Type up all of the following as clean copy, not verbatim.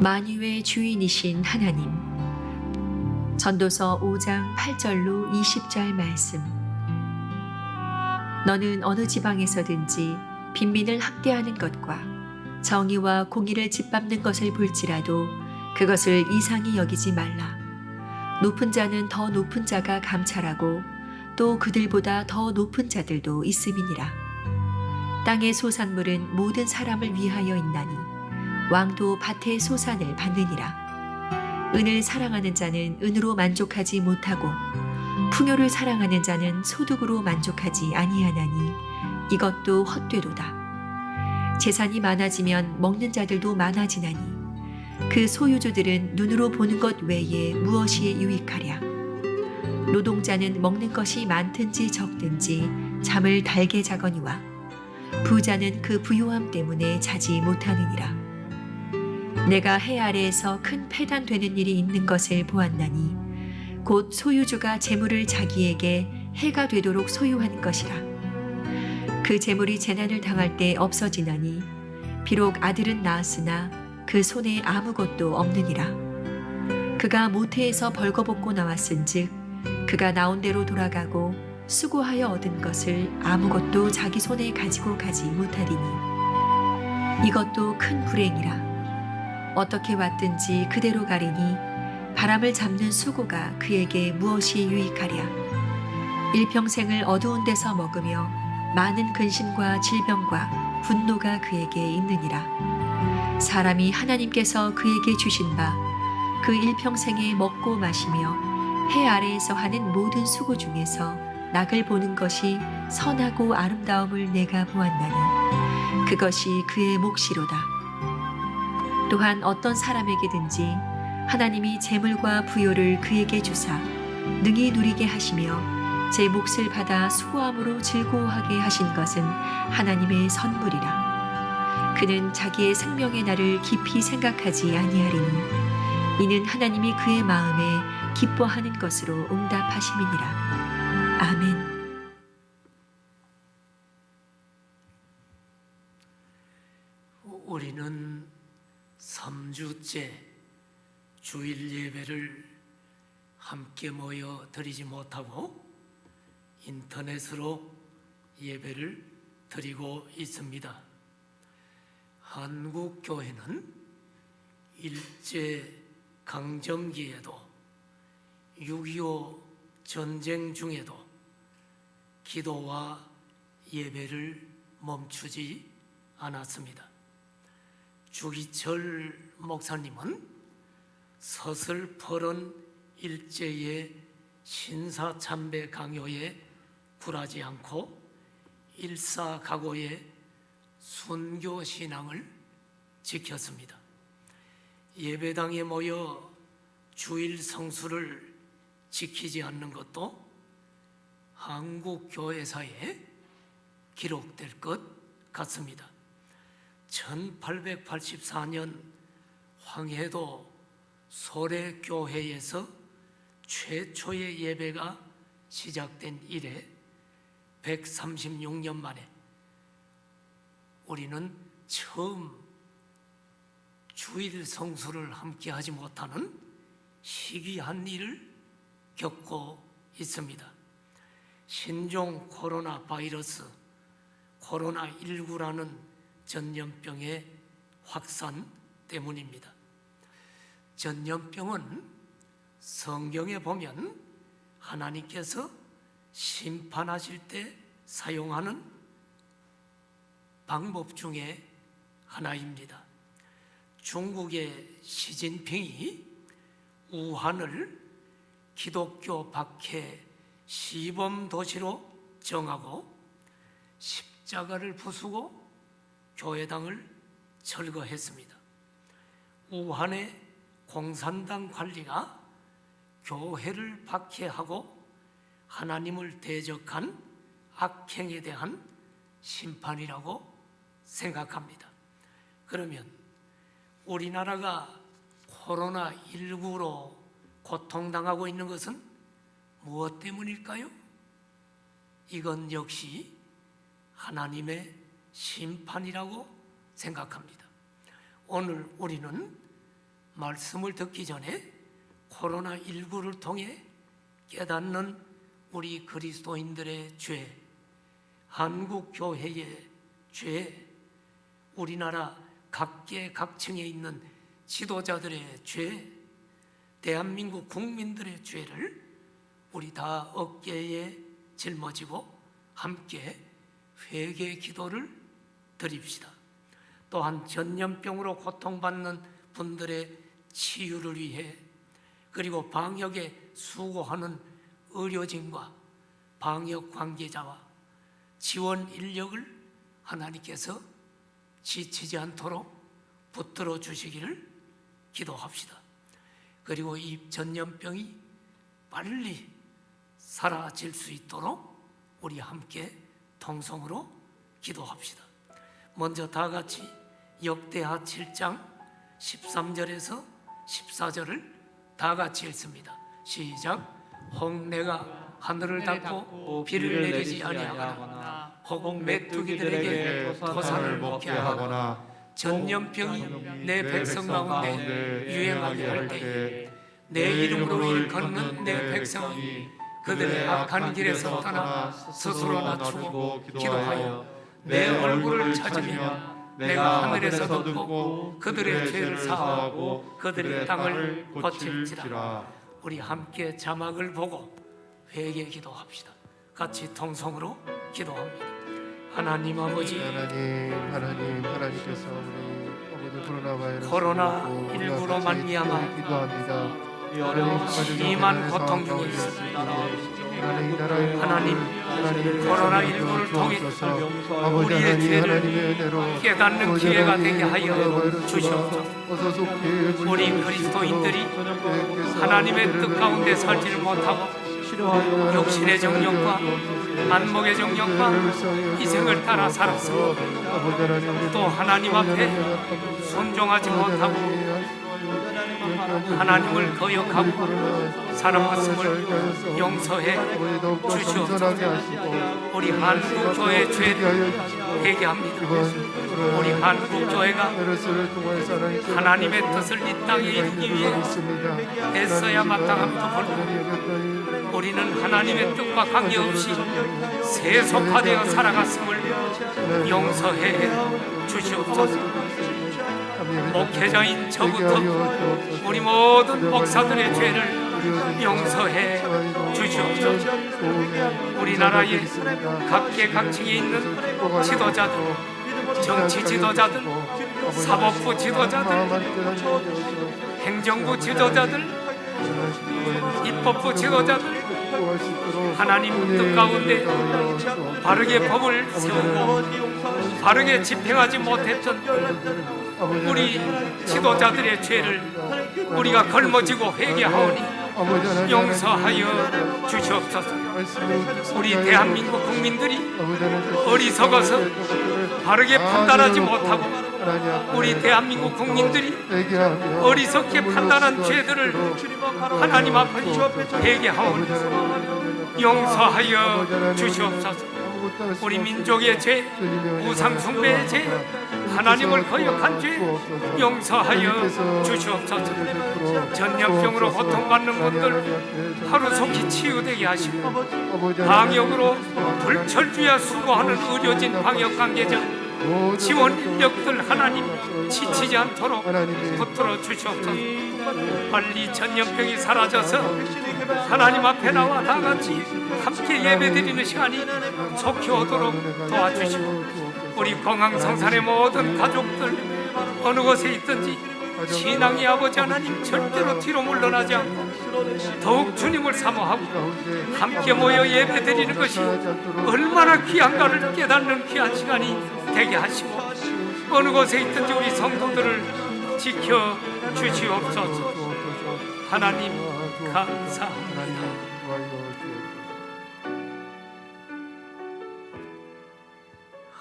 만유의 주인이신 하나님. 전도서 5장 8절로 20절 말씀. 너는 어느 지방에서든지 빈민을 학대하는 것과 정의와 공의를 짓밟는 것을 볼지라도 그것을 이상히 여기지 말라. 높은 자는 더 높은 자가 감찰하고 또 그들보다 더 높은 자들도 있음이니라. 땅의 소산물은 모든 사람을 위하여 있나니 왕도 밭의 소산을 받느니라. 은을 사랑하는 자는 은으로 만족하지 못하고 풍요를 사랑하는 자는 소득으로 만족하지 아니하나니 이것도 헛되도다. 재산이 많아지면 먹는 자들도 많아지나니 그 소유주들은 눈으로 보는 것 외에 무엇이 유익하랴. 노동자는 먹는 것이 많든지 적든지 잠을 달게 자거니와 부자는 그 부요함 때문에 자지 못하느니라. 내가 해 아래에서 큰 패단되는 일이 있는 것을 보았나니 곧 소유주가 재물을 자기에게 해가 되도록 소유한 것이라. 그 재물이 재난을 당할 때 없어지나니 비록 아들은 낳았으나 그 손에 아무것도 없느니라. 그가 모태에서 벌거벗고 나왔은즉 그가 나온 대로 돌아가고 수고하여 얻은 것을 아무것도 자기 손에 가지고 가지 못하리니 이것도 큰 불행이라. 어떻게 왔든지 그대로 가리니 바람을 잡는 수고가 그에게 무엇이 유익하랴. 일평생을 어두운 데서 먹으며 많은 근심과 질병과 분노가 그에게 있느니라. 사람이 하나님께서 그에게 주신 바 그 일평생에 먹고 마시며 해 아래에서 하는 모든 수고 중에서 낙을 보는 것이 선하고 아름다움을 내가 보았나니 그것이 그의 몫이로다. 또한 어떤 사람에게든지 하나님이 재물과 부요를 그에게 주사 능히 누리게 하시며 제 몫을 받아 수고함으로 즐거워하게 하신 것은 하나님의 선물이라. 그는 자기의 생명의 날을 깊이 생각하지 아니하리니 이는 하나님이 그의 마음에 기뻐하는 것으로 응답하심이니라. 아멘. 우리는 3주째 주일 예배를 함께 모여 드리지 못하고 인터넷으로 예배를 드리고 있습니다. 한국 교회는 일제 강점기에도 6.25 전쟁 중에도 기도와 예배를 멈추지 않았습니다. 주기철 목사님은 서슬퍼런 일제의 신사참배 강요에 굴하지 않고 일사각오의 순교 신앙을 지켰습니다. 예배당에 모여 주일 성수를 지키지 않는 것도 한국 교회사에 기록될 것 같습니다. 1884년 황해도 소래교회에서 최초의 예배가 시작된 이래 136년 만에 우리는 처음 주일 성수를 함께 하지 못하는 희귀한 일을 겪고 있습니다. 신종 코로나 바이러스 코로나19라는 전염병의 확산 때문입니다. 전염병은 성경에 보면 하나님께서 심판하실 때 사용하는 방법 중에 하나입니다. 중국의 시진핑이 우한을 기독교 박해 시범 도시로 정하고 십자가를 부수고 교회당을 철거했습니다. 우한의 공산당 관리가 교회를 박해하고 하나님을 대적한 악행에 대한 심판이라고 생각합니다. 그러면 우리나라가 코로나19로 고통당하고 있는 것은 무엇 때문일까요? 이건 역시 하나님의 심판이라고 생각합니다. 오늘 우리는 말씀을 듣기 전에 코로나19를 통해 깨닫는 우리 그리스도인들의 죄, 한국 교회의 죄, 우리나라 각계각층에 있는 지도자들의 죄, 대한민국 국민들의 죄를 우리 다 어깨에 짊어지고 함께 회개 기도를 드립시다. 또한 전염병으로 고통받는 분들의 치유를 위해, 그리고 방역에 수고하는 의료진과 방역 관계자와 지원 인력을 하나님께서 지치지 않도록 붙들어 주시기를 기도합시다. 그리고 이 전염병이 빨리 사라질 수 있도록 우리 함께 통성으로 기도합시다. 먼저 다 같이 역대하 7장 13절에서 14절을 다 같이 읽습니다. 시작. 혹 내가 하늘을 닫고 비를 내리지 아니하거나 혹 메뚜기들에게 토산을 먹게 하거나 전염병이 내 백성 가운데 유행하게 할 때에 내 이름으로 일컫는 내 백성이 그들의 악한 길에서 떠나 스스로 낮추고 기도하여 내 얼굴을 찾으면 내가 하늘에서 듣고 그들의 죄를 사하고 그들의 땅을 고칠지라. 우리 함께 자막을 보고 회개 기도합시다. 같이 통성으로 기도합니다. 하나님 아버지, 하나님께서 우리 코로나19로 말미암아 기도합니다. 심한 고통 중에 있습니다. 하나님, 코로나19를 통해 우리의 죄를 깨닫는 기회가 되게 하여 주시옵소서. 우리 그리스도인들이 하나님의 뜻 가운데 살지를 못하고 육신의 정욕과 안목의 정욕과 이생을 따라 살았으며 또 하나님 앞에 순종하지 못하고 하나님을 거역하고 살아왔음을 용서해 주시옵소서. 우리 한국교회 죄를 회개합니다. 우리 한국교회가 하나님의 뜻을 이 땅에 이루기 위해 애써야 마땅함에도 불구하고 우리는 하나님의 뜻과 관계없이 세속화되어 살아갔음을 용서해 주시옵소서. 목회자인 저부터 우리 모든 목사들의 죄를 용서해 주시옵소서. 우리나라의 각계각층에 있는 지도자들, 정치 지도자들, 사법부 지도자들, 행정부 지도자들, 입법부 지도자들, 하나님 뜻 가운데 바르게 법을 세우고 바르게 집행하지 못했던 우리 지도자들의 죄를 우리가 걸머지고 회개하오니 용서하여 주시옵소서. 우리 대한민국 국민들이 어리석어서 바르게 판단하지 못하고 우리 대한민국 국민들이 어리석게 판단한 죄들을 하나님 앞에 회개하오니 용서하여 주시옵소서. 우리 민족의 죄, 우상숭배의 죄, 하나님을 거역한 죄 용서하여 주시옵소서. 전염병으로 고통받는 분들 하루속히 치유되게 하시고 방역으로 불철주야 수고하는 의료진, 방역 관계자, 지원 인력들 하나님 지치지 않도록 붙들어 주시옵소서. 빨리 전염병이 사라져서 하나님 앞에 나와 다 같이 함께 예배드리는 시간이 속히 오도록 도와주시고 우리 공항성산의 모든 가족들 어느 곳에 있든지 신앙의 아버지 하나님 절대로 뒤로 물러나지 않고 더욱 주님을 사모하고 함께 모여 예배드리는 것이 얼마나 귀한가를 깨닫는 귀한 시간이 되게 하시고 어느 곳에 있든지 우리 성도들을 지켜 주시옵소서. 하나님 감사합니다.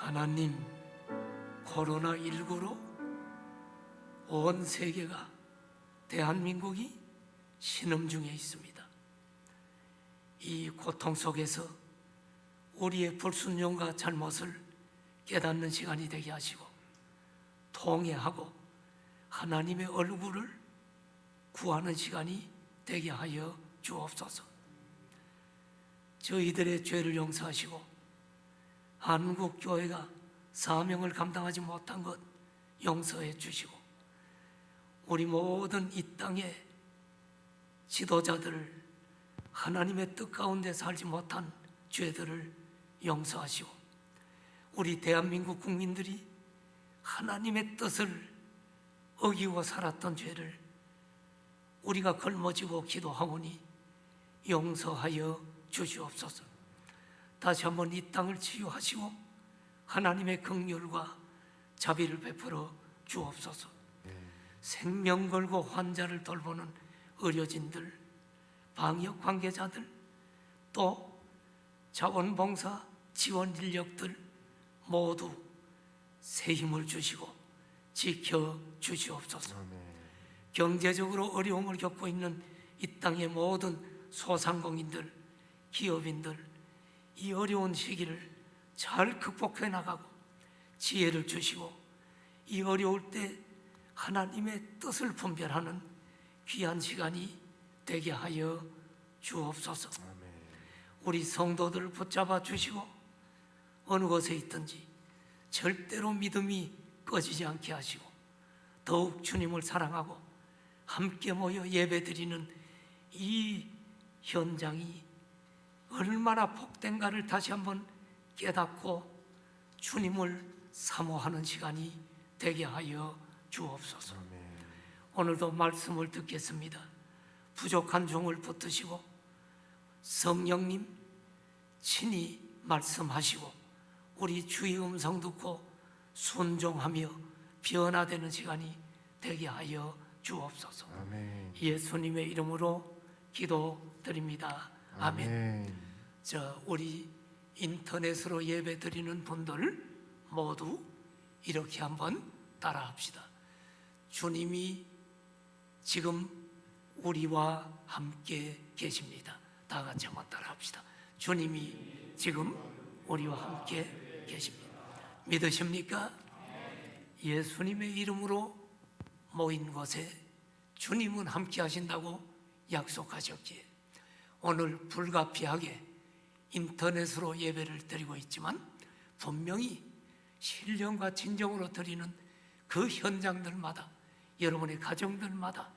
하나님, 코로나19로 온 세계가, 대한민국이 신음 중에 있습니다. 이 고통 속에서 우리의 불순종과 잘못을 깨닫는 시간이 되게 하시고 통회하고 하나님의 얼굴을 구하는 시간이 되게 하여 주옵소서. 저희들의 죄를 용서하시고 한국 교회가 사명을 감당하지 못한 것 용서해 주시고 우리 모든 이 땅의 지도자들을 하나님의 뜻 가운데 살지 못한 죄들을 용서하시고 우리 대한민국 국민들이 하나님의 뜻을 어기고 살았던 죄를 우리가 걸머지고 기도하오니 용서하여 주시옵소서. 다시 한번 이 땅을 치유하시고 하나님의 긍휼과 자비를 베풀어 주옵소서. 생명 걸고 환자를 돌보는 의료진들, 방역 관계자들, 또 자원봉사 지원 인력들 모두 새 힘을 주시고 지켜 주시옵소서. 경제적으로 어려움을 겪고 있는 이 땅의 모든 소상공인들, 기업인들 이 어려운 시기를 잘 극복해 나가고 지혜를 주시고 이 어려울 때 하나님의 뜻을 분별하는 귀한 시간이 되게 하여 주옵소서. 우리 성도들을 붙잡아 주시고 어느 곳에 있든지 절대로 믿음이 꺼지지 않게 하시고 더욱 주님을 사랑하고 함께 모여 예배드리는 이 현장이 얼마나 복된가를 다시 한번 깨닫고 주님을 사모하는 시간이 되게 하여 주옵소서. 오늘도 말씀을 듣겠습니다. 부족한 종을 붙드시고 성령님 친히 말씀하시고 우리 주의 음성 듣고 순종하며 변화되는 시간이 되게 하여 주옵소서. 예수님의 이름으로 기도드립니다. 아멘. 우리 인터넷으로 예배 드리는 분들 모두 이렇게 한번 따라합시다. 주님이 지금 우리와 함께 계십니다. 다 같이 한번 따라합시다. 주님이 지금 우리와 함께 계십니다. 믿으십니까? 예수님의 이름으로 모인 곳에 주님은 함께 하신다고 약속하셨기에 오늘 불가피하게 인터넷으로 예배를 드리고 있지만 분명히 신령과 진정으로 드리는 그 현장들마다 여러분의 가정들마다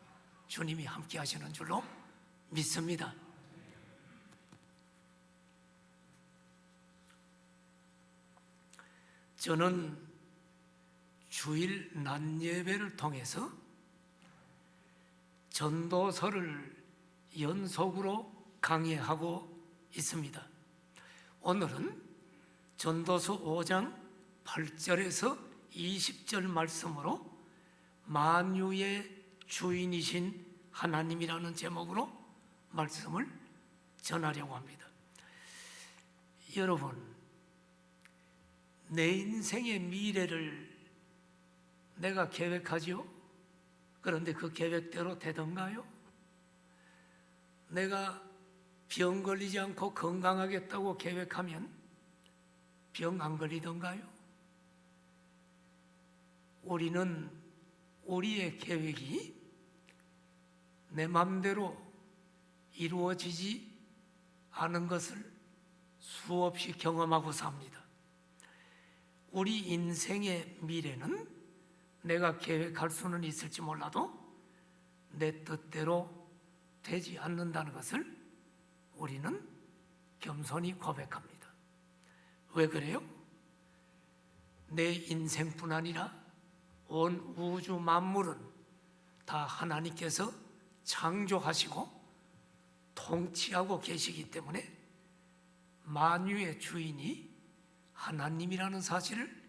주님이 함께 하시는 줄로 믿습니다. 저는 주일 낮 예배를 통해서 전도서를 연속으로 강해하고 있습니다. 오늘은 전도서 5장 8절에서 20절 말씀으로 만유의 주인이신 하나님이라는 제목으로 말씀을 전하려고 합니다. 여러분, 내 인생의 미래를 내가 계획하지요? 그런데 그 계획대로 되던가요? 내가 병 걸리지 않고 건강하겠다고 계획하면 병 안 걸리던가요? 우리는 우리의 계획이 내 맘대로 이루어지지 않은 것을 수없이 경험하고 삽니다. 우리 인생의 미래는 내가 계획할 수는 있을지 몰라도 내 뜻대로 되지 않는다는 것을 우리는 겸손히 고백합니다. 왜 그래요? 내 인생뿐 아니라 온 우주 만물은 다 하나님께서 창조하시고 통치하고 계시기 때문에 만유의 주인이 하나님이라는 사실을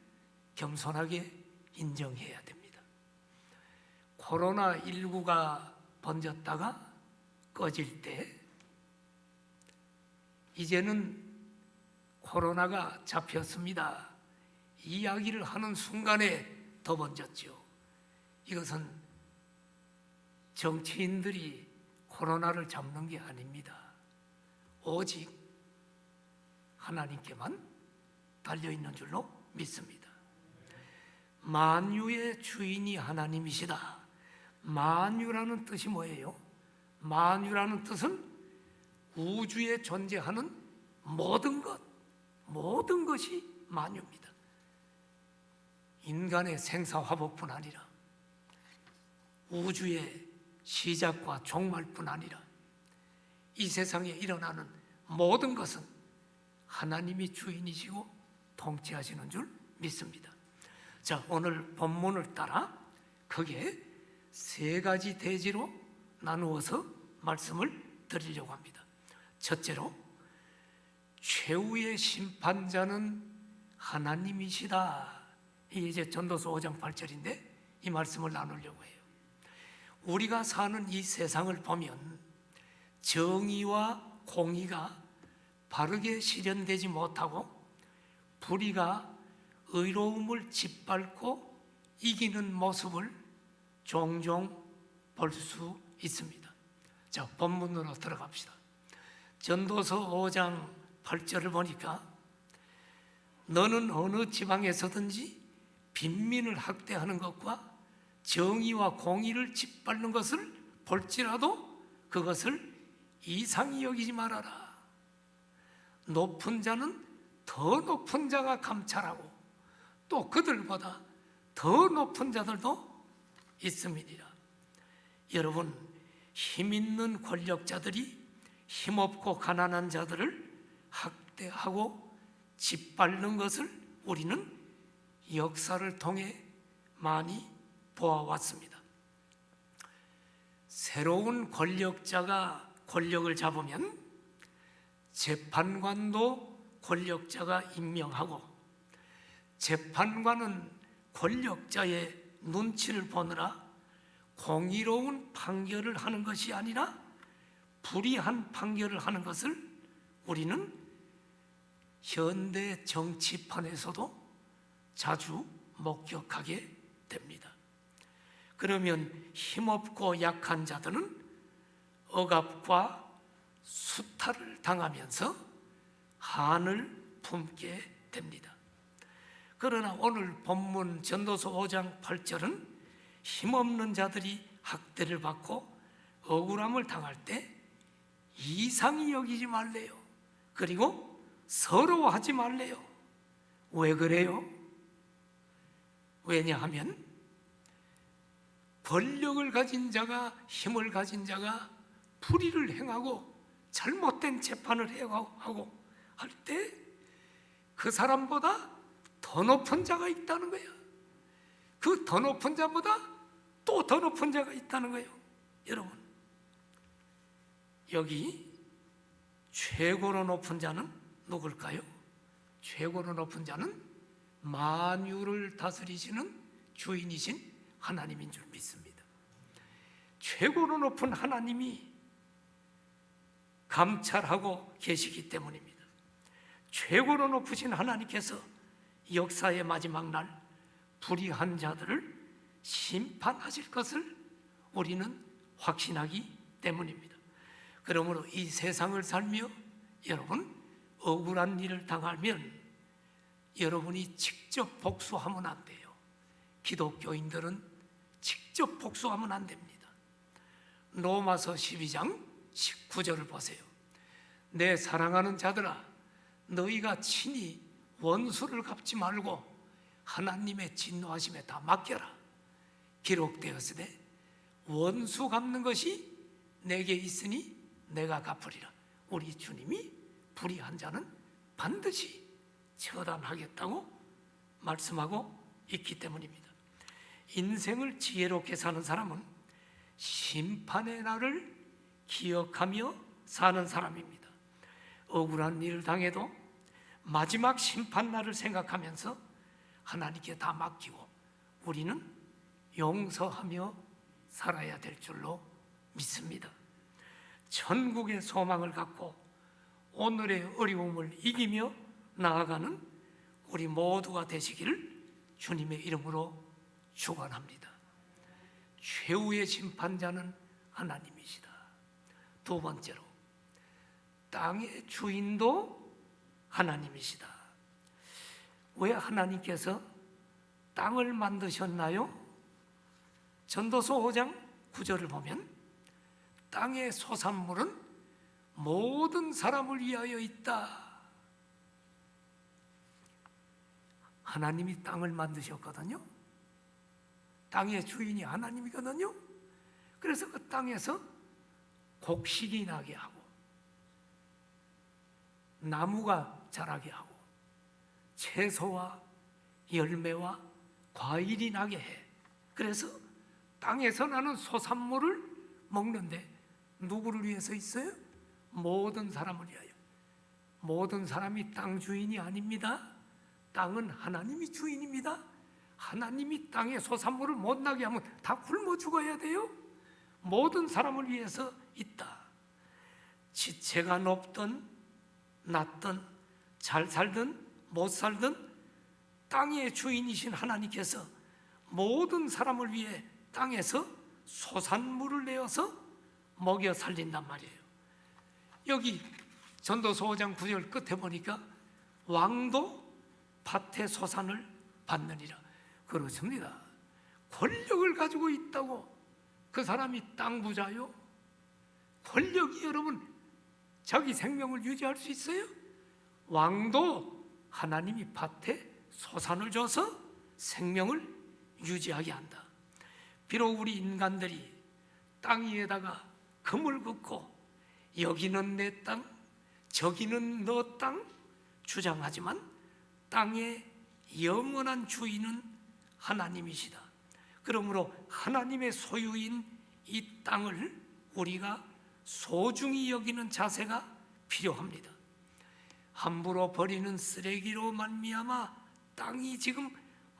겸손하게 인정해야 됩니다. 코로나19가 번졌다가 꺼질 때 이제는 코로나가 잡혔습니다. 이 이야기를 하는 순간에 더 번졌죠. 이것은 정치인들이 코로나를 잡는 게 아닙니다. 오직 하나님께만 달려있는 줄로 믿습니다. 만유의 주인이 하나님이시다. 만유라는 뜻이 뭐예요? 만유라는 뜻은 우주에 존재하는 모든 것, 모든 것이 만유입니다. 인간의 생사화복뿐 아니라 우주의 시작과 종말뿐 아니라 이 세상에 일어나는 모든 것은 하나님이 주인이시고 통치하시는 줄 믿습니다. 자, 오늘 본문을 따라 크게 세 가지 대지로 나누어서 말씀을 드리려고 합니다. 첫째로, 최후의 심판자는 하나님이시다. 이게 이제 전도서 5장 8절인데 이 말씀을 나누려고 해요. 우리가 사는 이 세상을 보면 정의와 공의가 바르게 실현되지 못하고 불의가 의로움을 짓밟고 이기는 모습을 종종 볼 수 있습니다. 자, 본문으로 들어갑시다. 전도서 5장 8절을 보니까 너는 어느 지방에서든지 빈민을 학대하는 것과 정의와 공의를 짓밟는 것을 볼지라도 그것을 이상히 여기지 말아라. 높은 자는 더 높은 자가 감찰하고 또 그들보다 더 높은 자들도 있음이니라. 여러분, 힘 있는 권력자들이 힘없고 가난한 자들을 학대하고 짓밟는 것을 우리는 역사를 통해 많이 보아왔습니다. 새로운 권력자가 권력을 잡으면 재판관도 권력자가 임명하고 재판관은 권력자의 눈치를 보느라 공의로운 판결을 하는 것이 아니라 불의한 판결을 하는 것을 우리는 현대 정치판에서도 자주 목격하게 됩니다. 그러면 힘없고 약한 자들은 억압과 수탈을 당하면서 한을 품게 됩니다. 그러나 오늘 본문 전도서 5장 8절은 힘없는 자들이 학대를 받고 억울함을 당할 때 이상히 여기지 말래요. 그리고 서러워하지 말래요. 왜 그래요? 왜냐하면 권력을 가진 자가, 힘을 가진 자가 불의를 행하고 잘못된 재판을 하고 할 때 그 사람보다 더 높은 자가 있다는 거예요. 그 더 높은 자보다 또 더 높은 자가 있다는 거예요. 여러분, 여기 최고로 높은 자는 누굴까요? 최고로 높은 자는 만유를 다스리시는 주인이신 하나님인 줄 믿습니다. 최고로 높은 하나님이 감찰하고 계시기 때문입니다. 최고로 높으신 하나님께서 역사의 마지막 날 불의한 자들을 심판하실 것을 우리는 확신하기 때문입니다. 그러므로 이 세상을 살며 여러분 억울한 일을 당하면 여러분이 직접 복수하면 안 돼요. 기독교인들은 직접 복수하면 안 됩니다. 로마서 12장 19절을 보세요. 내 사랑하는 자들아, 너희가 친히 원수를 갚지 말고 하나님의 진노하심에 다 맡겨라. 기록되었으되 원수 갚는 것이 내게 있으니 내가 갚으리라. 우리 주님이 불의한 자는 반드시 처단하겠다고 말씀하고 있기 때문입니다. 인생을 지혜롭게 사는 사람은 심판의 날을 기억하며 사는 사람입니다. 억울한 일을 당해도 마지막 심판 날을 생각하면서 하나님께 다 맡기고 우리는 용서하며 살아야 될 줄로 믿습니다. 천국의 소망을 갖고 오늘의 어려움을 이기며 나아가는 우리 모두가 되시기를 주님의 이름으로 축원합니다. 최후의 심판자는 하나님이시다. 두 번째로, 땅의 주인도 하나님이시다. 왜 하나님께서 땅을 만드셨나요? 전도서 5장 9절을 보면 땅의 소산물은 모든 사람을 위하여 있다. 하나님이 땅을 만드셨거든요. 땅의 주인이 하나님이거든요. 그래서 그 땅에서 곡식이 나게 하고 나무가 자라게 하고 채소와 열매와 과일이 나게 해. 그래서 땅에서 나는 소산물을 먹는데 누구를 위해서 있어요? 모든 사람을 위하여. 모든 사람이 땅 주인이 아닙니다. 땅은 하나님이 주인입니다. 하나님이 땅에 소산물을 못 나게 하면 다 굶어 죽어야 돼요. 모든 사람을 위해서 있다. 지체가 높든 낮든 잘 살든 못 살든 땅의 주인이신 하나님께서 모든 사람을 위해 땅에서 소산물을 내어서 먹여 살린단 말이에요. 여기 전도서 5장 9절 끝에 보니까 왕도 밭의 소산을 받느니라. 그렇습니다. 권력을 가지고 있다고 그 사람이 땅 부자요? 권력이 여러분 자기 생명을 유지할 수 있어요? 왕도 하나님이 밭에 소산을 줘서 생명을 유지하게 한다. 비록 우리 인간들이 땅 위에다가 금을 긋고 여기는 내 땅, 저기는 너 땅 주장하지만 땅의 영원한 주인은 하나님이시다. 그러므로 하나님의 소유인 이 땅을 우리가 소중히 여기는 자세가 필요합니다. 함부로 버리는 쓰레기로 말미암아 땅이 지금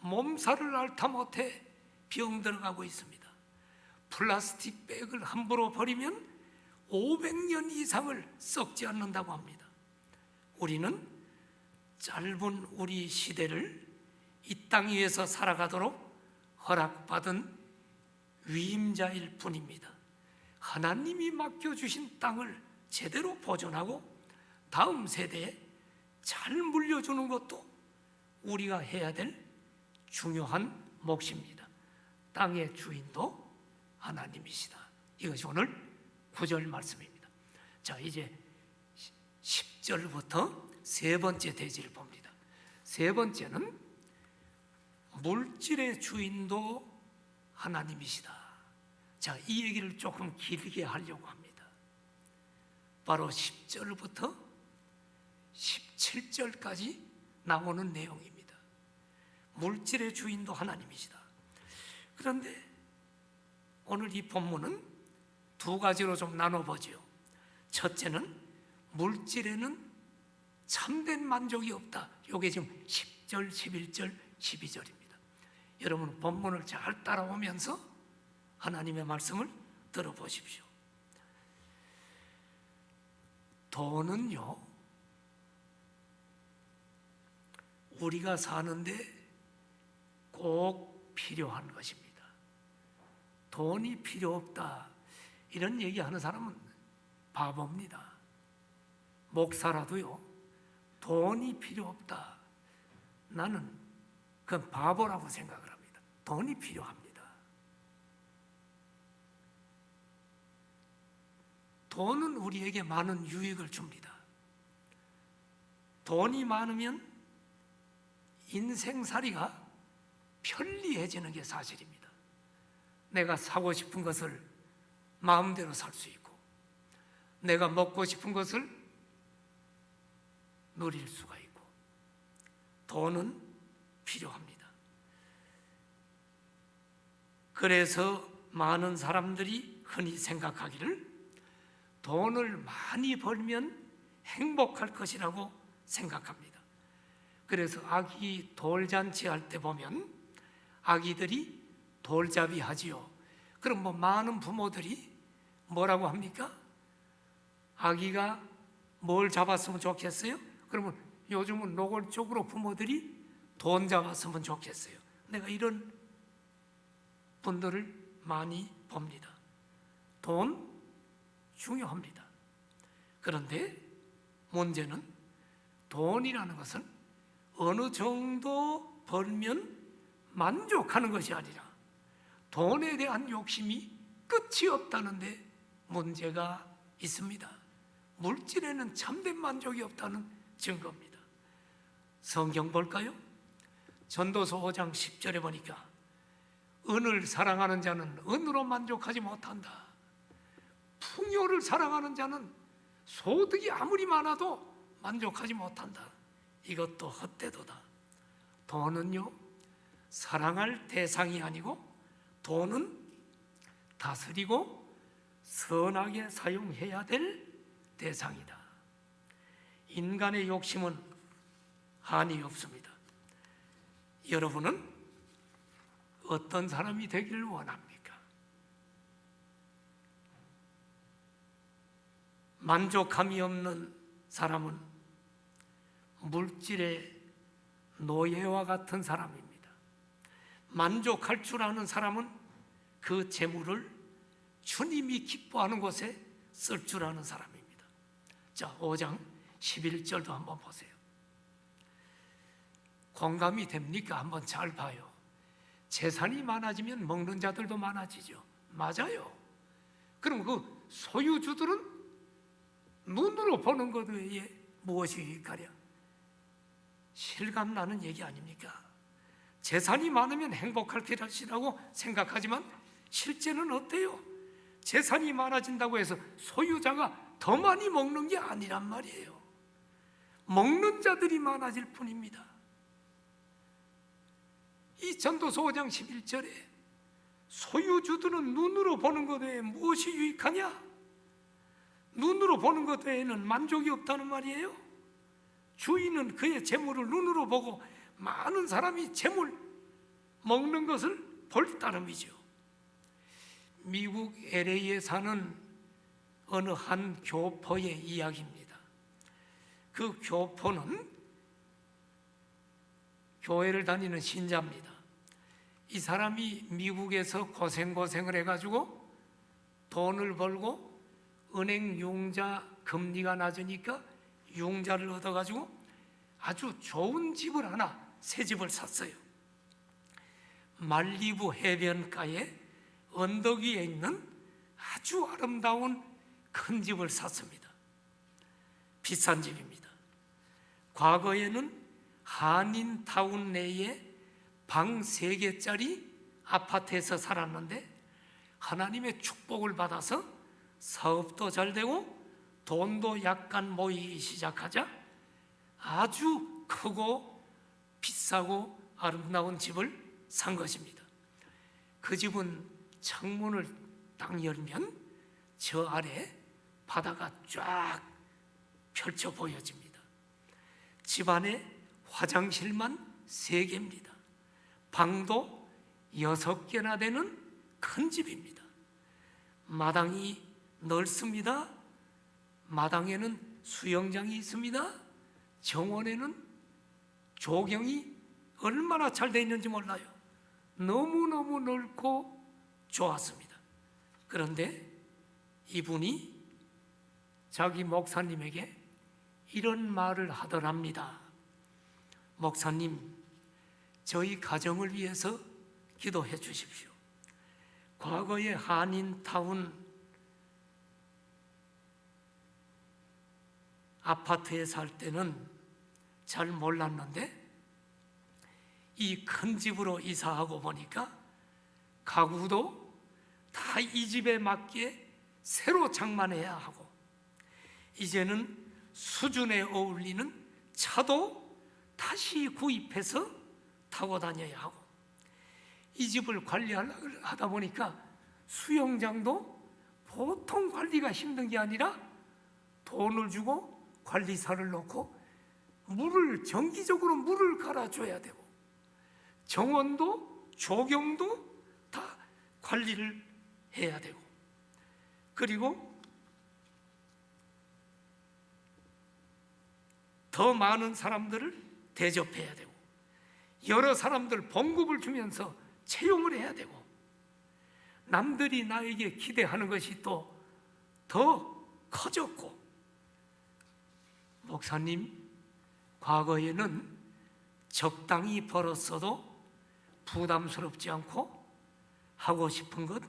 몸살을 앓다 못해 병 들어가고 있습니다. 플라스틱 백을 함부로 버리면 500년 이상을 썩지 않는다고 합니다. 우리는 짧은 우리 시대를 이 땅 위에서 살아가도록 허락받은 위임자일 뿐입니다. 하나님이 맡겨주신 땅을 제대로 보존하고 다음 세대에 잘 물려주는 것도 우리가 해야 될 중요한 몫입니다. 땅의 주인도 하나님이시다. 이것이 오늘 9절 말씀입니다. 자, 이제 10절부터 세 번째 대지를 봅니다. 세 번째는 물질의 주인도 하나님이시다. 자, 이 얘기를 조금 길게 하려고 합니다. 바로 10절부터 17절까지 나오는 내용입니다. 물질의 주인도 하나님이시다. 그런데 오늘 이 본문은 두 가지로 좀 나눠보죠. 첫째는 물질에는 참된 만족이 없다. 이게 지금 10절, 11절, 12절입니다. 여러분 본문을 잘 따라오면서 하나님의 말씀을 들어보십시오. 돈은요, 우리가 사는데 꼭 필요한 것입니다. 돈이 필요 없다 이런 얘기하는 사람은 바보입니다. 목사라도요, 돈이 필요 없다, 나는 그건 바보라고 생각을 합니다. 돈이 필요합니다. 돈은 우리에게 많은 유익을 줍니다. 돈이 많으면 인생살이가 편리해지는 게 사실입니다. 내가 사고 싶은 것을 마음대로 살 수 있고 내가 먹고 싶은 것을 누릴 수가 있고 돈은 필요합니다. 그래서 많은 사람들이 흔히 생각하기를 돈을 많이 벌면 행복할 것이라고 생각합니다. 그래서 아기 돌잔치 할 때 보면 아기들이 돌잡이 하지요. 그럼 뭐 많은 부모들이 뭐라고 합니까? 아기가 뭘 잡았으면 좋겠어요? 그러면 요즘은 노골적으로 부모들이 돈 잡았으면 좋겠어요. 내가 이런 분들을 많이 봅니다. 돈 중요합니다. 그런데 문제는 돈이라는 것은 어느 정도 벌면 만족하는 것이 아니라 돈에 대한 욕심이 끝이 없다는데 문제가 있습니다. 물질에는 참된 만족이 없다는 증거입니다. 성경 볼까요? 전도서 5장 10절에 보니까 은을 사랑하는 자는 은으로 만족하지 못한다. 풍요를 사랑하는 자는 소득이 아무리 많아도 만족하지 못한다. 이것도 헛되도다. 돈은요, 사랑할 대상이 아니고 돈은 다스리고 선하게 사용해야 될 대상이다. 인간의 욕심은 한이 없습니다. 여러분은 어떤 사람이 되기를 원합니까? 만족함이 없는 사람은 물질의 노예와 같은 사람입니다. 만족할 줄 아는 사람은 그 재물을 주님이 기뻐하는 곳에 쓸 줄 아는 사람입니다. 자, 5장 11절도 한번 보세요. 공감이 됩니까? 한번 잘 봐요. 재산이 많아지면 먹는 자들도 많아지죠. 맞아요. 그럼 그 소유주들은 눈으로 보는 것 외에 무엇이 유익하랴? 실감나는 얘기 아닙니까? 재산이 많으면 행복할 것이라고 생각하지만 실제는 어때요? 재산이 많아진다고 해서 소유자가 더 많이 먹는 게 아니란 말이에요. 먹는 자들이 많아질 뿐입니다. 이 전도서 5장 11절에 소유주들은 눈으로 보는 것 외에 무엇이 유익하냐? 눈으로 보는 것 외에는 만족이 없다는 말이에요. 주인은 그의 재물을 눈으로 보고 많은 사람이 재물 먹는 것을 볼 따름이죠. 미국 LA에 사는 어느 한 교포의 이야기입니다. 그 교포는 교회를 다니는 신자입니다. 이 사람이 미국에서 고생을 해가지고 돈을 벌고 은행 융자 금리가 낮으니까 융자를 얻어가지고 아주 좋은 집을 하나, 새 집을 샀어요. 말리부 해변가에 언덕 위에 있는 아주 아름다운 큰 집을 샀습니다. 비싼 집입니다. 과거에는 한인타운 내에 방 3개짜리 아파트에서 살았는데 하나님의 축복을 받아서 사업도 잘 되고 돈도 약간 모이기 시작하자 아주 크고 비싸고 아름다운 집을 산 것입니다. 그 집은 창문을 딱 열면 저 아래 바다가 쫙 펼쳐 보여집니다. 집 안에 화장실만 3개입니다. 방도 6개나 되는 큰 집입니다. 마당이 넓습니다. 마당에는 수영장이 있습니다. 정원에는 조경이 얼마나 잘 되어 있는지 몰라요. 너무너무 넓고 좋았습니다. 그런데 이분이 자기 목사님에게 이런 말을 하더랍니다. 목사님, 저희 가정을 위해서 기도해 주십시오. 과거에 한인타운 아파트에 살 때는 잘 몰랐는데 이 큰 집으로 이사하고 보니까 가구도 다 이 집에 맞게 새로 장만해야 하고 이제는 수준에 어울리는 차도 다시 구입해서 타고 다녀야 하고 이 집을 관리하다 보니까 수영장도 보통 관리가 힘든 게 아니라 돈을 주고 관리사를 놓고 정기적으로 물을 갈아줘야 되고 정원도 조경도 다 관리를 해야 되고 그리고 더 많은 사람들을 대접해야 되고 여러 사람들 봉급을 주면서 채용을 해야 되고 남들이 나에게 기대하는 것이 또 더 커졌고 목사님, 과거에는 적당히 벌었어도 부담스럽지 않고 하고 싶은 것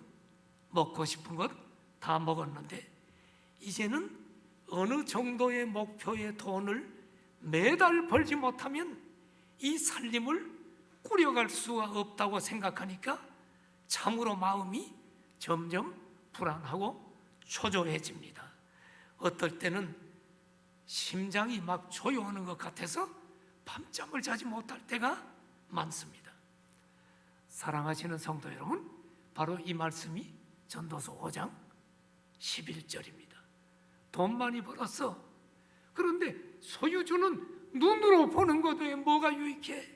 먹고 싶은 것 다 먹었는데 이제는 어느 정도의 목표의 돈을 매달 벌지 못하면 이 살림을 꾸려갈 수가 없다고 생각하니까 참으로 마음이 점점 불안하고 초조해집니다. 어떨 때는 심장이 막 조여오는 것 같아서 밤잠을 자지 못할 때가 많습니다. 사랑하시는 성도 여러분, 바로 이 말씀이 전도서 5장 11절입니다. 돈 많이 벌었어. 그런데 소유주는 눈으로 보는 것 외에 뭐가 유익해?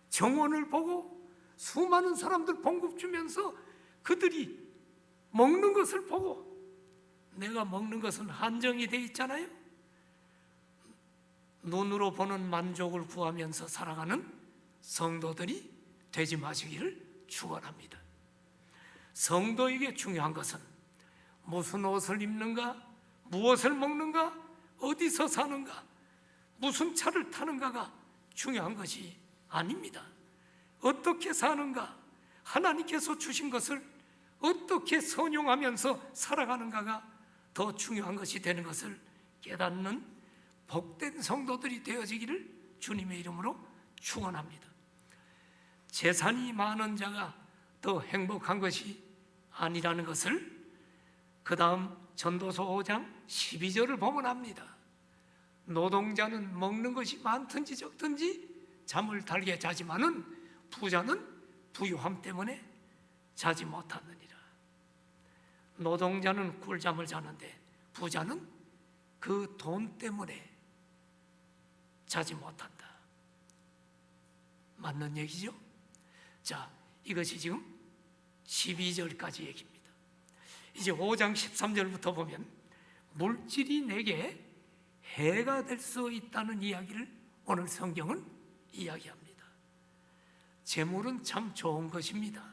정원을 보고 수많은 사람들 봉급 주면서 그들이 먹는 것을 보고 내가 먹는 것은 한정이 돼 있잖아요. 눈으로 보는 만족을 구하면서 살아가는 성도들이 되지 마시기를 축원합니다. 성도에게 중요한 것은 무슨 옷을 입는가, 무엇을 먹는가, 어디서 사는가, 무슨 차를 타는가가 중요한 것이 아닙니다. 어떻게 사는가, 하나님께서 주신 것을 어떻게 선용하면서 살아가는가가 더 중요한 것이 되는 것을 깨닫는 복된 성도들이 되어지기를 주님의 이름으로 축원합니다. 재산이 많은 자가 더 행복한 것이 아니라는 것을 그 다음 전도서 5장 12절을 보면 합니다. 노동자는 먹는 것이 많든지 적든지 잠을 달게 자지만은 부자는 부유함 때문에 자지 못하느니라. 노동자는 꿀잠을 자는데 부자는 그 돈 때문에 자지 못한다. 맞는 얘기죠? 자, 이것이 지금 12절까지 얘기입니다. 이제 5장 13절부터 보면 물질이 내게 해가 될 수 있다는 이야기를 오늘 성경은 이야기합니다. 재물은 참 좋은 것입니다.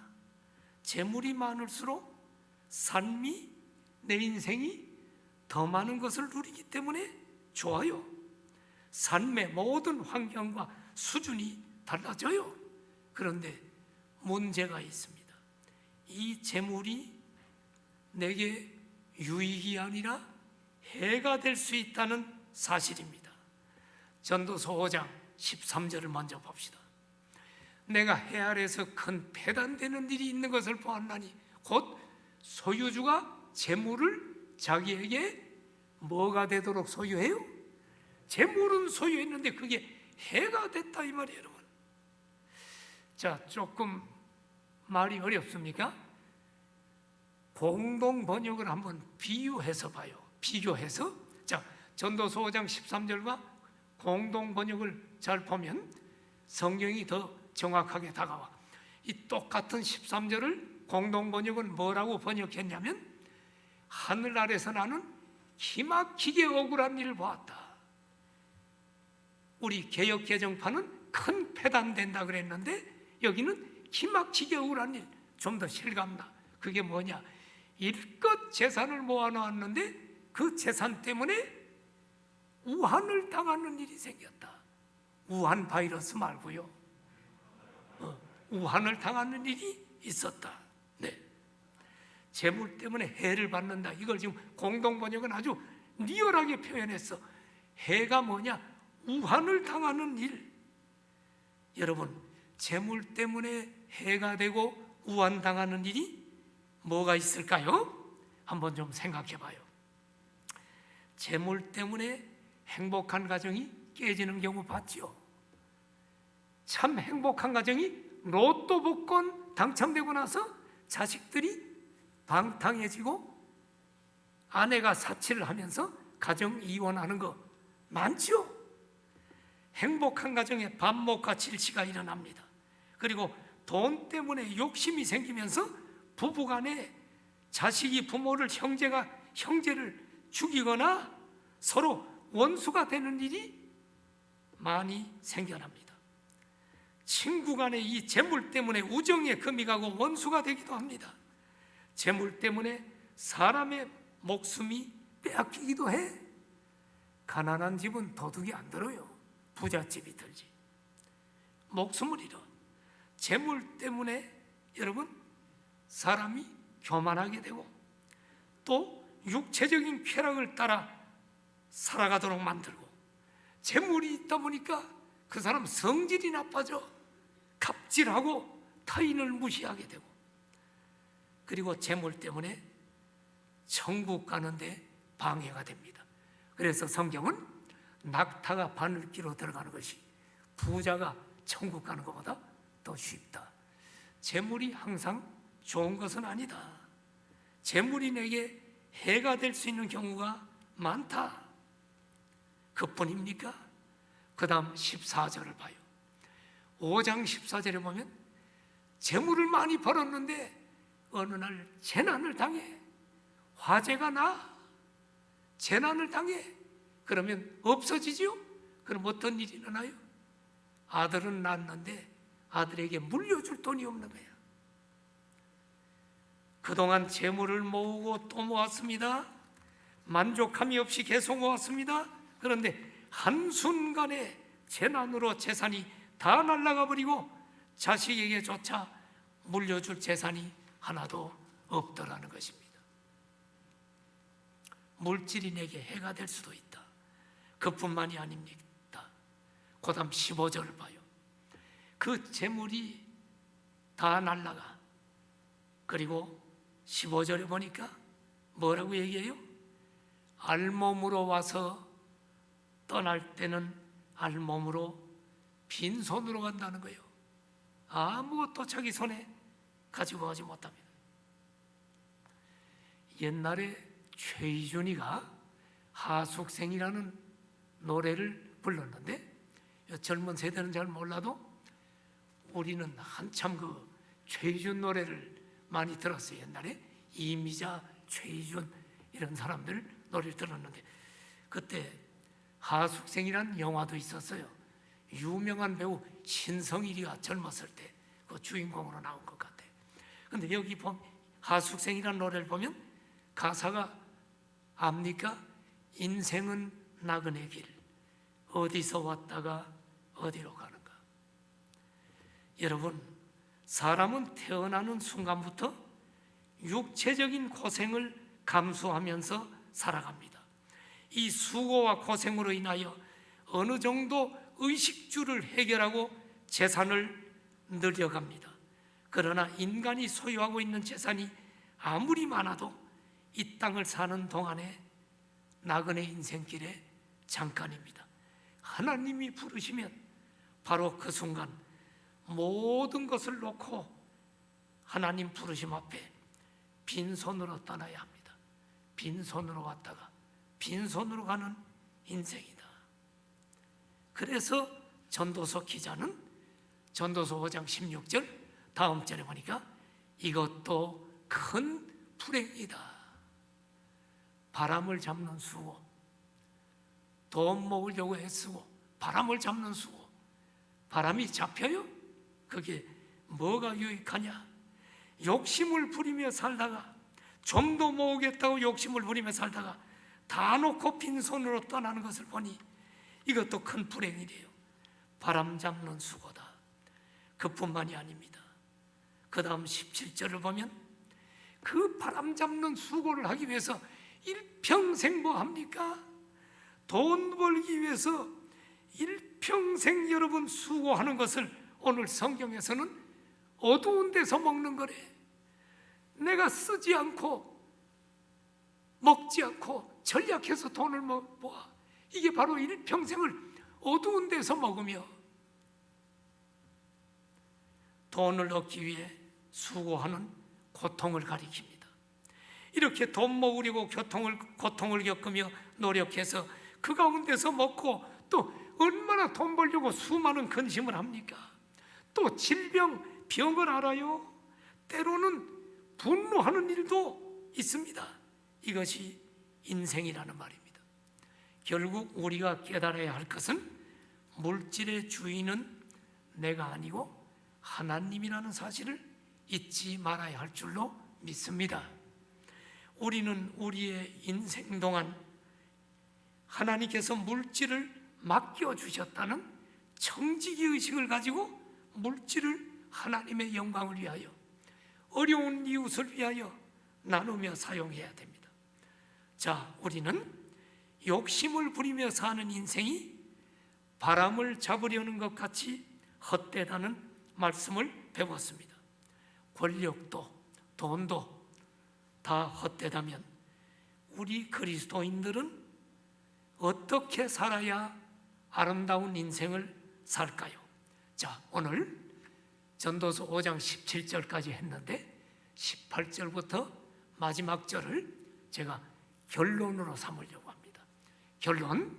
재물이 많을수록 삶이, 내 인생이 더 많은 것을 누리기 때문에 좋아요. 삶의 모든 환경과 수준이 달라져요. 그런데 문제가 있습니다. 이 재물이 내게 유익이 아니라 해가 될 수 있다는 사실입니다. 전도서 5장 13절을 먼저 봅시다. 내가 해 아래에서 큰 패단되는 일이 있는 것을 보았나니 곧 소유주가 재물을 자기에게 뭐가 되도록 소유해요? 재물은 소유했는데 그게 해가 됐다 이 말이에요, 여러분. 자, 조금 말이 어렵습니까? 공동 번역을 한번 비유해서 봐요. 비교해서. 자, 전도서 5장 13절과 공동 번역을 잘 보면 성경이 더 정확하게 다가와. 이 똑같은 13절을 공동 번역은 뭐라고 번역했냐면 하늘 아래서 나는 기막히게 억울한 일을 보았다. 우리 개역 개정판은 큰 패단된다 그랬는데 여기는 기막히게 억울한 일, 좀 더 실감나. 그게 뭐냐? 일껏 재산을 모아놓았는데 그 재산 때문에 우한을 당하는 일이 생겼다. 우한 바이러스 말고요. 우한을 당하는 일이 있었다. 네. 재물 때문에 해를 받는다. 이걸 지금 공동번역은 아주 리얼하게 표현했어. 해가 뭐냐? 우한을 당하는 일. 여러분, 재물 때문에 해가 되고 우한당하는 일이 뭐가 있을까요? 한번 좀 생각해 봐요. 재물 때문에 행복한 가정이 깨지는 경우 봤죠? 참 행복한 가정이 로또 복권 당첨되고 나서 자식들이 방탕해지고 아내가 사치를 하면서 가정 이혼하는 거 많죠? 행복한 가정에 반목과 질시가 일어납니다. 그리고 돈 때문에 욕심이 생기면서 부부간에 자식이 부모를 형제가 형제를 죽이거나 서로 원수가 되는 일이 많이 생겨납니다. 친구 간에 이 재물 때문에 우정에 금이 가고 원수가 되기도 합니다. 재물 때문에 사람의 목숨이 빼앗기기도 해. 가난한 집은 도둑이 안 들어요. 부잣집이 들지. 목숨을 잃어. 재물 때문에 여러분 사람이 교만하게 되고 또 육체적인 쾌락을 따라 살아가도록 만들고, 재물이 있다 보니까 그 사람 성질이 나빠져 갑질하고 타인을 무시하게 되고, 그리고 재물 때문에 천국 가는데 방해가 됩니다. 그래서 성경은 낙타가 바늘기로 들어가는 것이 부자가 천국 가는 것보다 더 쉽다. 재물이 항상 좋은 것은 아니다. 재물이 내게 해가 될 수 있는 경우가 많다. 그뿐입니까? 그 다음 14절을 봐요. 5장 14절에 보면 재물을 많이 벌었는데 어느 날 재난을 당해. 화재가 나. 재난을 당해. 그러면 없어지지요? 그럼 어떤 일이 일어나요? 아들은 낳았는데 아들에게 물려줄 돈이 없는 거야. 그동안 재물을 모으고 또 모았습니다. 만족함이 없이 계속 모았습니다. 그런데 한순간에 재난으로 재산이 다 날아가 버리고 자식에게조차 물려줄 재산이 하나도 없더라는 것입니다. 물질이 내게 해가 될 수도 있다. 그뿐만이 아닙니다. 그 다음 15절을 봐요. 그 재물이 다 날아가. 그리고 15절에 보니까 뭐라고 얘기해요? 알몸으로 와서 떠날 때는 알몸으로 빈손으로 간다는 거예요. 아무것도 자기 손에 가지고 가지 못합니다. 옛날에 최희준이가 하숙생이라는 노래를 불렀는데, 젊은 세대는 잘 몰라도 우리는 한참 그 최희준 노래를 많이 들었어요. 옛날에 이미자, 최희준 이런 사람들 노래를 들었는데, 그때 하숙생이라는 영화도 있었어요. 유명한 배우 신성일이가 젊었을 때 그 주인공으로 나온 것 같아요. 그런데 여기 보면 하숙생이라는 노래를 보면 가사가 압니까? 인생은 나그네 길, 어디서 왔다가 어디로 가는가. 여러분, 사람은 태어나는 순간부터 육체적인 고생을 감수하면서 살아갑니다. 이 수고와 고생으로 인하여 어느 정도 의식주를 해결하고 재산을 늘려갑니다. 그러나 인간이 소유하고 있는 재산이 아무리 많아도 이 땅을 사는 동안에 나그네 인생길에 잠깐입니다. 하나님이 부르시면 바로 그 순간 모든 것을 놓고 하나님 부르심 앞에 빈손으로 떠나야 합니다. 빈손으로 왔다가 빈손으로 가는 인생이다. 그래서 전도서 기자는 전도서 5장 16절 다음 절에 보니까 이것도 큰 불행이다. 바람을 잡는 수고, 돈 모으려고 애쓰고 바람을 잡는 수고. 바람이 잡혀요? 그게 뭐가 유익하냐? 욕심을 부리며 살다가, 좀 더 모으겠다고 욕심을 부리며 살다가 다 놓고 빈손으로 떠나는 것을 보니 이것도 큰 불행이래요. 바람 잡는 수고다. 그뿐만이 아닙니다. 그 다음 17절을 보면 그 바람 잡는 수고를 하기 위해서 일평생 뭐 합니까? 돈 벌기 위해서 일평생 여러분 수고하는 것을 오늘 성경에서는 어두운 데서 먹는 거래. 내가 쓰지 않고 먹지 않고 전략해서 돈을 모아. 이게 바로 일평생을 어두운 데서 먹으며 돈을 얻기 위해 수고하는 고통을 가리킵니다. 이렇게 돈 모으려고 고통을 겪으며 노력해서 그 가운데서 먹고 또 얼마나 돈 벌려고 수많은 근심을 합니까? 또 질병, 병을 알아요. 때로는 분노하는 일도 있습니다. 이것이 인생이라는 말입니다. 결국 우리가 깨달아야 할 것은 물질의 주인은 내가 아니고 하나님이라는 사실을 잊지 말아야 할 줄로 믿습니다. 우리는 우리의 인생 동안 하나님께서 물질을 맡겨주셨다는 청지기의식을 가지고 물질을 하나님의 영광을 위하여, 어려운 이웃을 위하여, 나누며 사용해야 됩니다. 자, 우리는 욕심을 부리며 사는 인생이 바람을 잡으려는 것 같이 헛되다는 말씀을 배웠습니다. 권력도 돈도 다 헛되다면 우리 그리스도인들은 어떻게 살아야 아름다운 인생을 살까요? 자, 오늘 전도서 5장 17절까지 했는데 18절부터 마지막 절을 제가 결론으로 삼으려고 합니다. 결론,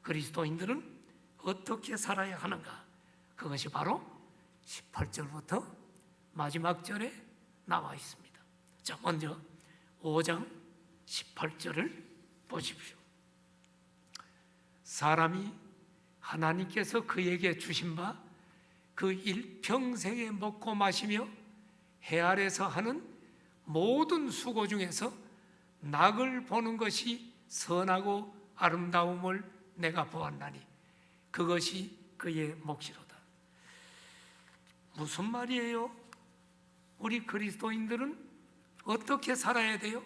그리스도인들은 어떻게 살아야 하는가? 그것이 바로 18절부터 마지막 절에 나와 있습니다. 자, 먼저 5장 18절을 보십시오. 사람이 하나님께서 그에게 주신 바 그 일평생에 먹고 마시며 해 아래서 하는 모든 수고 중에서 낙을 보는 것이 선하고 아름다움을 내가 보았나니 그것이 그의 몫이로다. 무슨 말이에요? 우리 그리스도인들은 어떻게 살아야 돼요?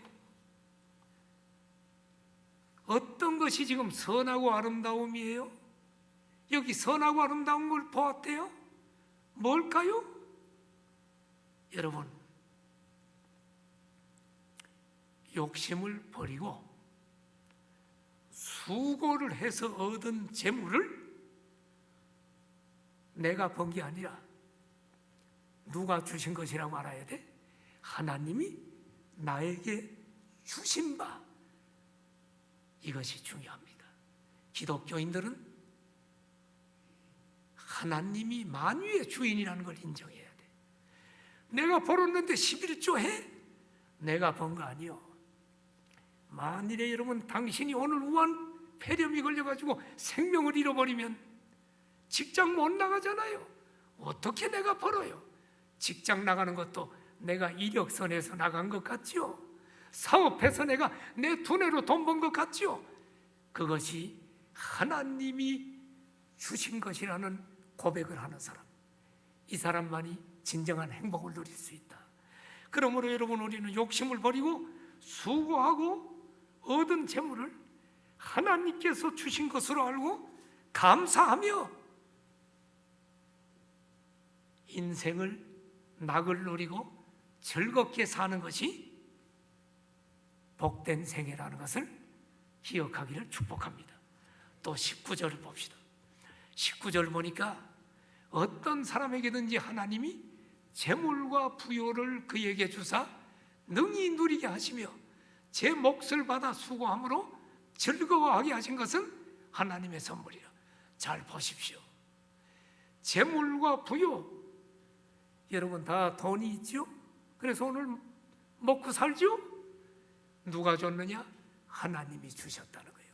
어떤 것이 지금 선하고 아름다움이에요? 여기 선하고 아름다운 걸 보았대요? 뭘까요? 여러분, 욕심을 버리고 수고를 해서 얻은 재물을 내가 번 게 아니라 누가 주신 것이라고 알아야 돼? 하나님이 나에게 주신 바, 이것이 중요합니다. 기독교인들은 하나님이 만유의 주인이라는 걸 인정해야 돼. 내가 벌었는데 11조 해? 내가 번 거 아니요. 만일에 여러분 당신이 오늘 우한 폐렴이 걸려가지고 생명을 잃어버리면 직장 못 나가잖아요. 어떻게 내가 벌어요? 직장 나가는 것도 내가 이력서내서 나간 것 같지요. 사업해서 내가 내 두뇌로 돈 번 것 같지요. 그것이 하나님이 주신 것이라는 고백을 하는 사람, 이 사람만이 진정한 행복을 누릴 수 있다. 그러므로 여러분, 우리는 욕심을 버리고 수고하고 얻은 재물을 하나님께서 주신 것으로 알고 감사하며 인생을 낙을 누리고 즐겁게 사는 것이 복된 생애라는 것을 기억하기를 축복합니다. 또 19절을 봅시다. 19절 보니까 어떤 사람에게든지 하나님이 재물과 부요를 그에게 주사 능히 누리게 하시며 제 몫을 받아 수고함으로 즐거워하게 하신 것은 하나님의 선물이라. 잘 보십시오. 재물과 부요, 여러분 다 돈이 있죠? 그래서 오늘 먹고 살죠? 누가 줬느냐? 하나님이 주셨다는 거예요.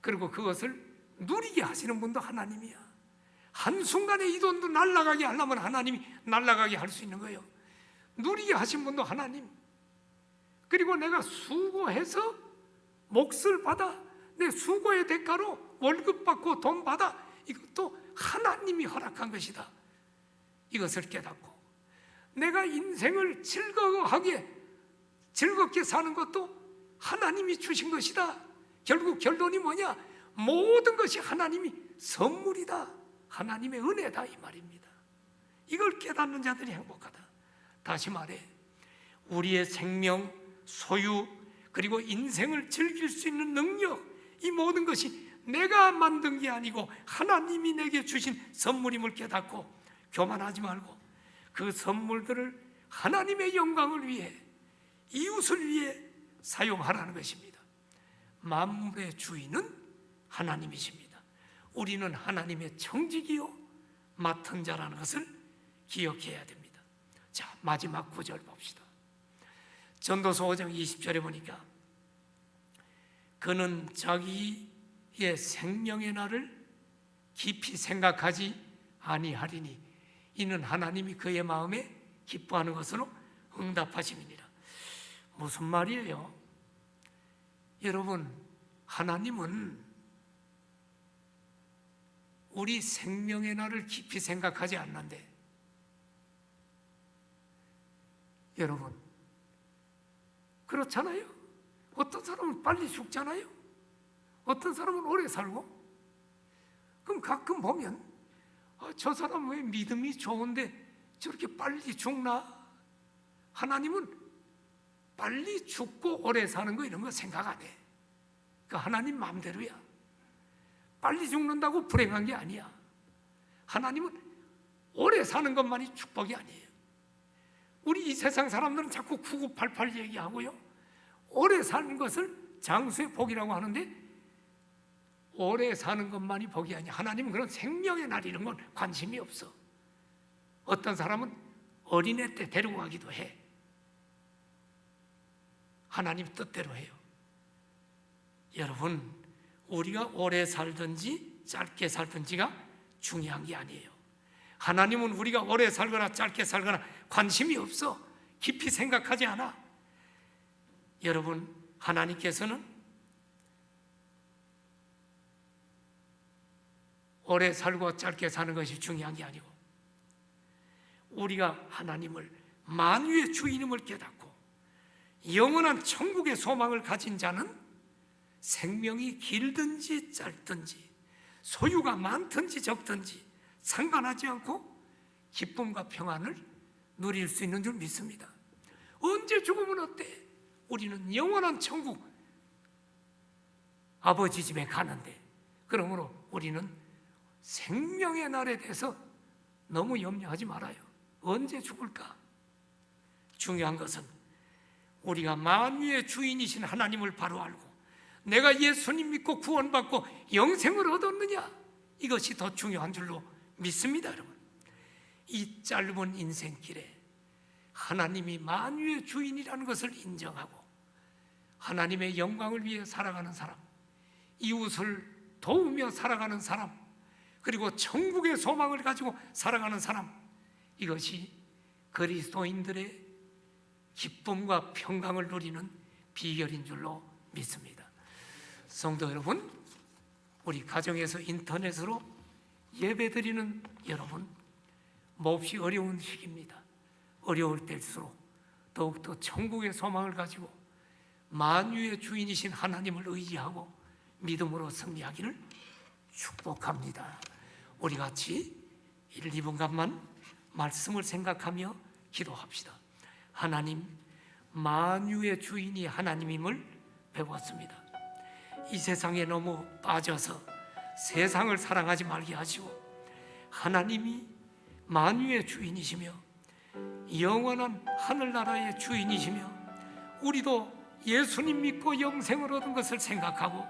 그리고 그것을 누리게 하시는 분도 하나님이야. 한순간에 이 돈도 날아가게 하려면 하나님이 날아가게 할 수 있는 거예요. 누리게 하신 분도 하나님. 그리고 내가 수고해서 몫을 받아 내 수고의 대가로 월급 받고 돈 받아, 이것도 하나님이 허락한 것이다. 이것을 깨닫고 내가 인생을 즐겁게 사는 것도 하나님이 주신 것이다. 결국 결론이 뭐냐? 모든 것이 하나님이 선물이다. 하나님의 은혜다, 이 말입니다. 이걸 깨닫는 자들이 행복하다. 다시 말해, 우리의 생명, 소유, 그리고 인생을 즐길 수 있는 능력, 이 모든 것이 내가 만든 게 아니고 하나님이 내게 주신 선물임을 깨닫고 교만하지 말고 그 선물들을 하나님의 영광을 위해, 이웃을 위해 사용하라는 것입니다. 만물의 주인은 하나님이십니다. 우리는 하나님의 청지기요 맡은 자라는 것을 기억해야 됩니다. 자, 마지막 구절 봅시다. 전도서 5장 20절에 보니까 그는 자기의 생명의 날을 깊이 생각하지 아니하리니 이는 하나님이 그의 마음에 기뻐하는 것으로 응답하심이니라. 무슨 말이에요? 여러분, 하나님은 우리 생명의 날을 깊이 생각하지 않는데, 여러분, 그렇잖아요. 어떤 사람은 빨리 죽잖아요. 어떤 사람은 오래 살고. 그럼 가끔 보면 저 사람 왜 믿음이 좋은데 저렇게 빨리 죽나? 하나님은 빨리 죽고 오래 사는 거 이런 거 생각 안 해. 그 하나님 마음대로야. 빨리 죽는다고 불행한 게 아니야. 하나님은 오래 사는 것만이 축복이 아니에요. 우리 이 세상 사람들은 자꾸 9988 얘기하고요, 오래 사는 것을 장수의 복이라고 하는데 오래 사는 것만이 복이 아니야. 하나님은 그런 생명의 날 이런 건 관심이 없어. 어떤 사람은 어린애 때 데리고 가기도 해. 하나님 뜻대로 해요. 여러분, 우리가 오래 살든지 짧게 살든지가 중요한 게 아니에요. 하나님은 우리가 오래 살거나 짧게 살거나 관심이 없어. 깊이 생각하지 않아. 여러분, 하나님께서는 오래 살고 짧게 사는 것이 중요한 게 아니고 우리가 하나님을 만유의 주인임을 깨닫고 영원한 천국의 소망을 가진 자는 생명이 길든지 짧든지 소유가 많든지 적든지 상관하지 않고 기쁨과 평안을 누릴 수 있는 줄 믿습니다. 언제 죽으면 어때? 우리는 영원한 천국 아버지 집에 가는데, 그러므로 우리는 생명의 날에 대해서 너무 염려하지 말아요. 언제 죽을까? 중요한 것은 우리가 만유의 주인이신 하나님을 바로 알고 내가 예수님 믿고 구원받고 영생을 얻었느냐, 이것이 더 중요한 줄로 믿습니다. 여러분, 이 짧은 인생길에 하나님이 만유의 주인이라는 것을 인정하고 하나님의 영광을 위해 살아가는 사람, 이웃을 도우며 살아가는 사람, 그리고 천국의 소망을 가지고 살아가는 사람, 이것이 그리스도인들의 기쁨과 평강을 누리는 비결인 줄로 믿습니다. 성도 여러분, 우리 가정에서 인터넷으로 예배드리는 여러분, 몹시 어려운 시기입니다. 어려울 때일수록 더욱더 천국의 소망을 가지고 만유의 주인이신 하나님을 의지하고 믿음으로 승리하기를 축복합니다. 우리 같이 1, 2분간만 말씀을 생각하며 기도합시다. 하나님, 만유의 주인이 하나님임을 배웠습니다. 이 세상에 너무 빠져서 세상을 사랑하지 말게 하시고 하나님이 만유의 주인이시며 영원한 하늘나라의 주인이시며 우리도 예수님 믿고 영생을 얻은 것을 생각하고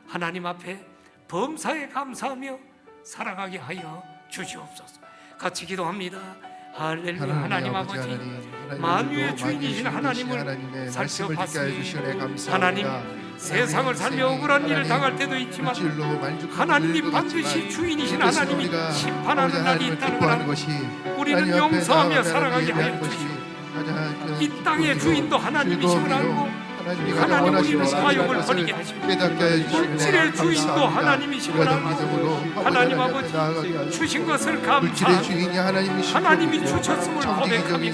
하나님 앞에 범사에 감사하며 살아가게 하여 주시옵소서. 같이 기도합니다. 할렐루야. 하나님 아버지, 만유의 주인이신 하나님을 살펴봤으니 하나님, 세상을 살며 억울한 일을 당할 때도 있지만 하나님이 반드시 주인이신 하나님이 심판하는 날이 있다는 걸 우리는 용서하며 살아가게 하여 주시고 이 땅의 주인도 하나님이심을 알고 하나님, 우리는 사욕을 버리게 하시고 물질의 주인도 하나님이심을 알고 하나님 아버지, 주신 것을 감사하고 하나님이 주셨음을 고백하며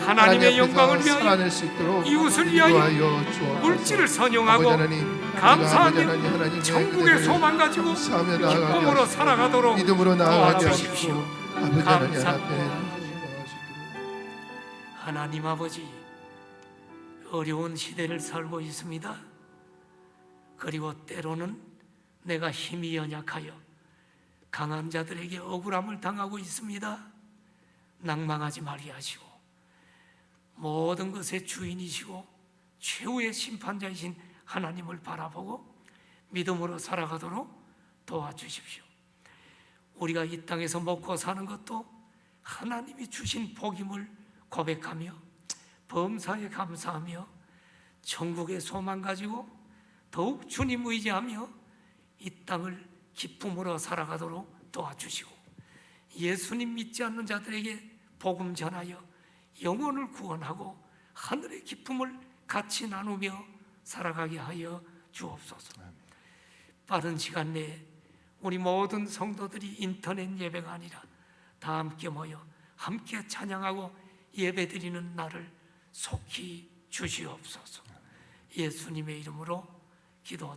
하나님의 영광을 위하여 이웃을 위하여 물질을 선용하고 감사하며 천국의 소망 가지고 기쁨으로 살아가도록 도와주십시오. 감사합니다. 하나님 아버지, 어려운 시대를 살고 있습니다. 그리고 때로는 내가 힘이 연약하여 강한 자들에게 억울함을 당하고 있습니다. 낭망하지 말게 하시고 모든 것의 주인이시고 최후의 심판자이신 하나님을 바라보고 믿음으로 살아가도록 도와주십시오. 우리가 이 땅에서 먹고 사는 것도 하나님이 주신 복임을 고백하며 범사에 감사하며 천국의 소망 가지고 더욱 주님 의지하며 이 땅을 기쁨으로 살아가도록 도와주시고 예수님 믿지 않는 자들에게 복음 전하여 영혼을 구원하고 하늘의 기쁨을 같이 나누며 살아가게 하여 주옵소서. 빠른 시간 내에 우리 모든 성도들이 인터넷 예배가 아니라 다 함께 모여 함께 찬양하고 예배드리는 날을 속히 주시옵소서. 예수님의 이름으로 기도